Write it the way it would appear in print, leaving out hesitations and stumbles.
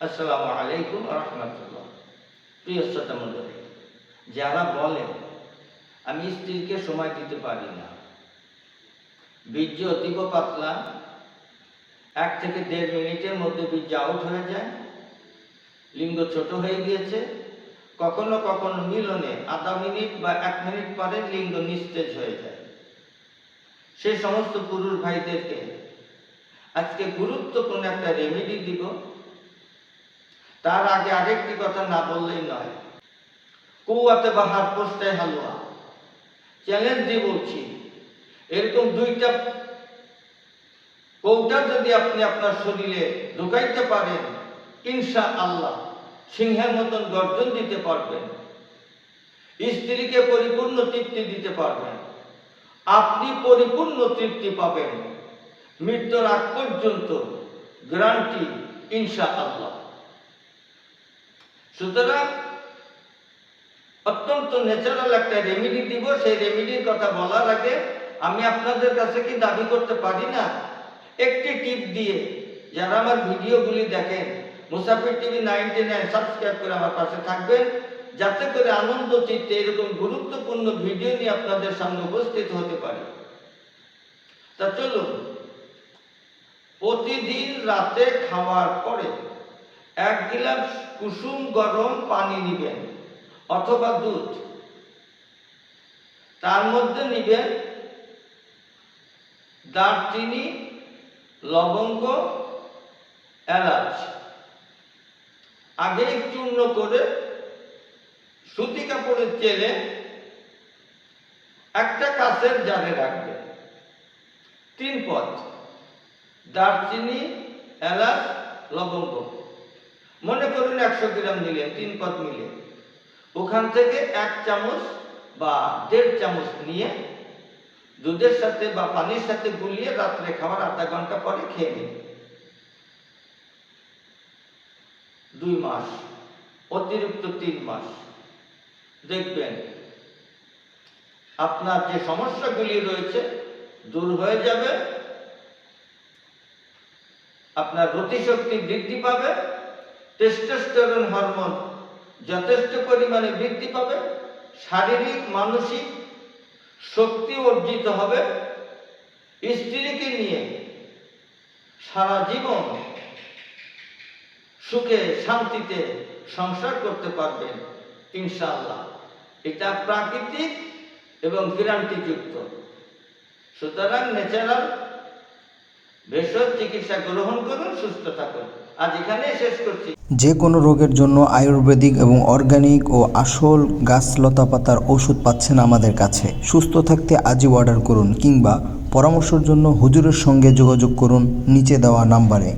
আসসালামু আলাইকুম ওয়া রাহমাতুল্লাহ। প্রিয় শ্রোতা মণ্ডলী, যারা বলেন আমি স্ত্রীকে সময় দিতে পারি না, বীর্য অতীব পাতলা, 1 থেকে 1.5 মিনিটের মধ্যে বীর্য আউট হয়ে যায়, লিঙ্গ ছোট হয়ে গিয়েছে, কখনো কখনো মিলনে আধা মিনিট বা 1 মিনিট পরে লিঙ্গ নিস্তেজ হয়ে যায়, সে সমস্ত পুরুষ ভাইদেরকে আজকে গুরুত্বপূর্ণ একটা রেমেডি দিব। তার আগে আরেকটি কথা না বললেই নয়, কুয়াতে বাহার পোস্টায় হালুয়া চ্যালেঞ্জ দিয়ে বলছি, এরকম 2টা কৌটা যদি আপনি আপনার শরীরে ঢুকাইতে পারেন, ইনশাআল্লাহ সিংহের মতন গর্জন দিতে পারবেন, স্ত্রীকে পরিপূর্ণ তৃপ্তি দিতে পারবেন, আপনি পরিপূর্ণ তৃপ্তি পাবেন মৃত্যুর আগ পর্যন্ত, গ্যারান্টি ইনশাআল্লাহ। সুতরাং অত্যন্ত ন্যাচারাল একটা রেমেডি দিব। সেই রেমেডির কথা বলার আগে আমি আপনাদের কাছে কি দাবি করতে পারি না, একটি টিপ দিয়ে যারা আমার ভিডিওগুলি দেখেন, মুসাফির টিভি 99 সাবস্ক্রাইব করে আমার পাশে থাকবেন, যাতে করে আনন্দ চিত্তে এরকম গুরুত্বপূর্ণ ভিডিও নিয়ে আপনাদের সামনে উপস্থিত হতে পারি। তা চলুন, প্রতিদিন রাতে খাওয়ার পরে 1 গ্লাস কুসুম গরম পানি নেবেন অথবা দুধ, তার মধ্যে নেবেন দারচিনি, লবঙ্গ, এলাচ, আগে চূর্ণ করে সুতি কাপড়ে চেলে একটা কাঁচের জারে রাখবেন। 3 পদ দারচিনি, এলাচ, লবঙ্গ, মনে করুন 100 গ্রাম নিলেন, 3 পদ মিলে ওখান থেকে 1 চামচ বা 1.5 চামচ নিয়ে দুধের সাথে বা পানির সাথে গুলিয়ে রাত্রে খাওয়ার আধা ঘন্টা পরে খেয়ে নিন। 2 মাস, অতিরিক্ত 3 মাস, দেখবেন আপনার যে সমস্যাগুলি রয়েছে দূর হয়ে যাবে, আপনার গতিশক্তি বৃদ্ধি পাবে, টেস্টোস্টেরন হরমোন যথেষ্ট পরিমাণে বৃদ্ধি পাবে, শারীরিক মানসিক শক্তি অর্জিত হবে, স্ত্রীকে নিয়ে সারা জীবন সুখে শান্তিতে সংসার করতে পারবেন ইনশাআল্লাহ। এটা প্রাকৃতিক এবং গ্যারান্টিযুক্ত। সুতরাং ন্যাচারাল ভেষজ চিকিৎসা গ্রহণ করুন, সুস্থ থাকুন। আজ এখানে শেষ করছি। যে কোনো রোগের জন্য আয়ুর্বেদিক এবং অর্গানিক ও আসল গাছ লতা পাতার ওষুধ পাচ্ছেন আমাদের কাছে। সুস্থ থাকতে আজই অর্ডার করুন কিংবা পরামর্শের জন্য হুজুরের সঙ্গে যোগাযোগ করুন নিচে দেওয়া নাম্বারে।